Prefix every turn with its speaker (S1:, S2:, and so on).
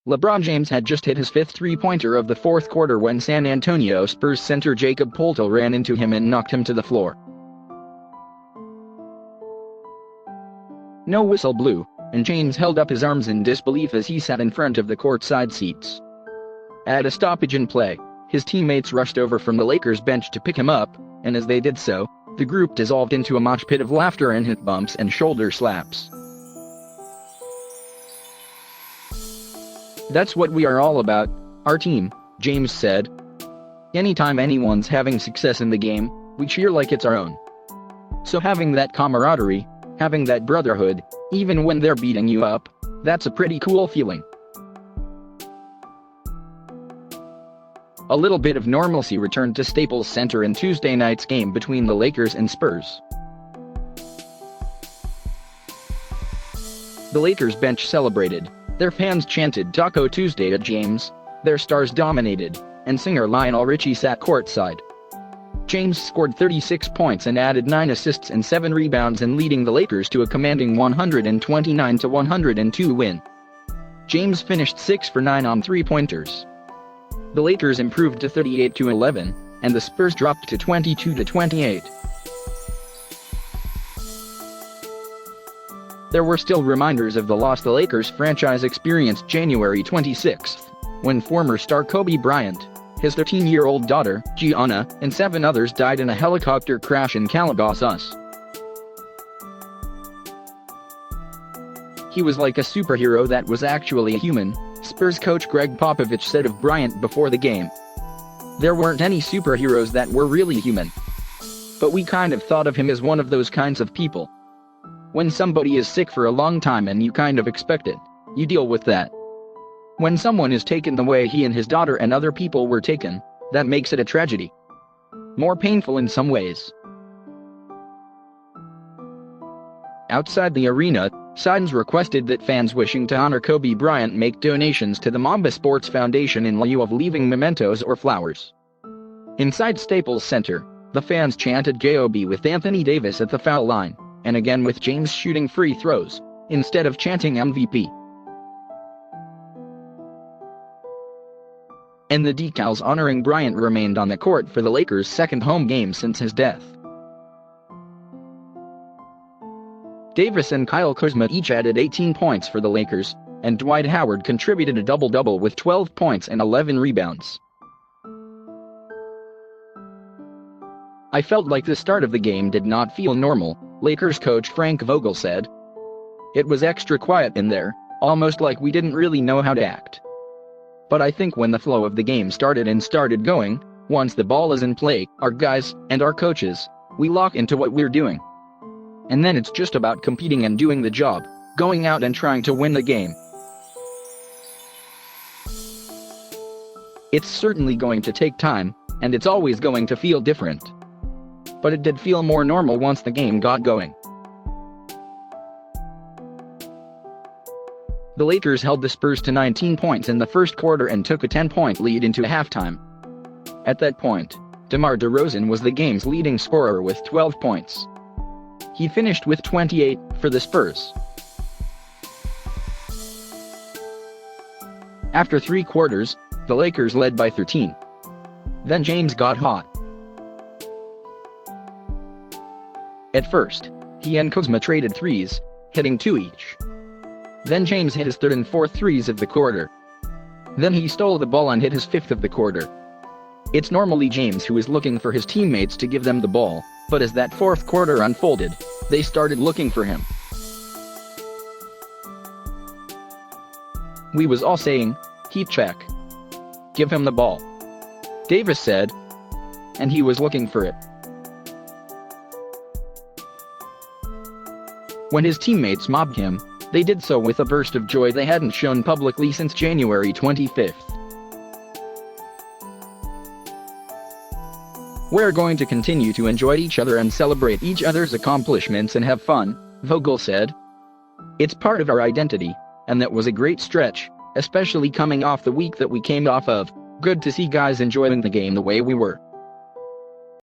S1: LeBron James had just hit his fifth three-pointer of the fourth quarter when San Antonio Spurs center Jakob Poeltl ran into him and knocked him to the floor. No whistle blew, and James held up his arms in disbelief as he sat in front of the courtside seats. At a stoppage in play, his teammates rushed over from the Lakers bench to pick him up, and as they did so, the group dissolved into a mosh pit of laughter and hip bumps and shoulder slaps. "That's what we are all about, our team," James said. "Anytime anyone's having success in the game, we cheer like it's our own. So having that camaraderie, having that brotherhood, even when they're beating you up, that's a pretty cool feeling." A little bit of normalcy returned to Staples Center in Tuesday night's game between the Lakers and Spurs. The Lakers bench celebrated, their fans chanted Taco Tuesday at James, their stars dominated, and singer Lionel Richie sat courtside. James scored 36 points and added 9 assists and 7 rebounds in leading the Lakers to a commanding 129-102 win. James finished 6 for 9 on three-pointers. The Lakers improved to 38-11, and the Spurs dropped to 22-28. There were still reminders of the loss the Lakers franchise experienced January 26, when former star Kobe Bryant, his 13-year-old daughter, Gianna, and 7 others died in a helicopter crash in Calabasas. "He was like a superhero that was actually a human," Spurs coach Greg Popovich said of Bryant before the game. "There weren't any superheroes that were really human. But we kind of thought of him as one of those kinds of people. When somebody is sick for a long time and you kind of expect it, you deal with that. When someone is taken the way he and his daughter and other people were taken, that makes it a tragedy. More painful in some ways." Outside the arena, signs requested that fans wishing to honor Kobe Bryant make donations to the Mamba Sports Foundation in lieu of leaving mementos or flowers. Inside Staples Center, the fans chanted "Job" with Anthony Davis at the foul line, and again with James shooting free throws, instead of chanting MVP. And the decals honoring Bryant remained on the court for the Lakers' second home game since his death. Davis and Kyle Kuzma each added 18 points for the Lakers, and Dwight Howard contributed a double-double with 12 points and 11 rebounds. "I felt like the start of the game did not feel normal," Lakers coach Frank Vogel said. "It was extra quiet in there, almost like we didn't really know how to act. But I think when the flow of the game started going, once the ball is in play, our guys, and our coaches, we lock into what we're doing. And then it's just about competing and doing the job, going out and trying to win the game. It's certainly going to take time, and it's always going to feel different. But it did feel more normal once the game got going." The Lakers held the Spurs to 19 points in the first quarter and took a 10-point lead into halftime. At that point, DeMar DeRozan was the game's leading scorer with 12 points. He finished with 28 for the Spurs. After 3 quarters, the Lakers led by 13. Then James got hot. At first, he and Kuzma traded threes, hitting 2 each. Then James hit his third and fourth threes of the quarter. Then he stole the ball and hit his fifth of the quarter. It's normally James who is looking for his teammates to give them the ball, but as that fourth quarter unfolded, they started looking for him. "We was all saying, heat check. Give him the ball," Davis said. And he was looking for it. When his teammates mobbed him, they did so with a burst of joy they hadn't shown publicly since January 25th. "We're going to continue to enjoy each other and celebrate each other's accomplishments and have fun," Vogel said. "It's part of our identity, and that was a great stretch, especially coming off the week that we came off of. Good to see guys enjoying the game the way we were."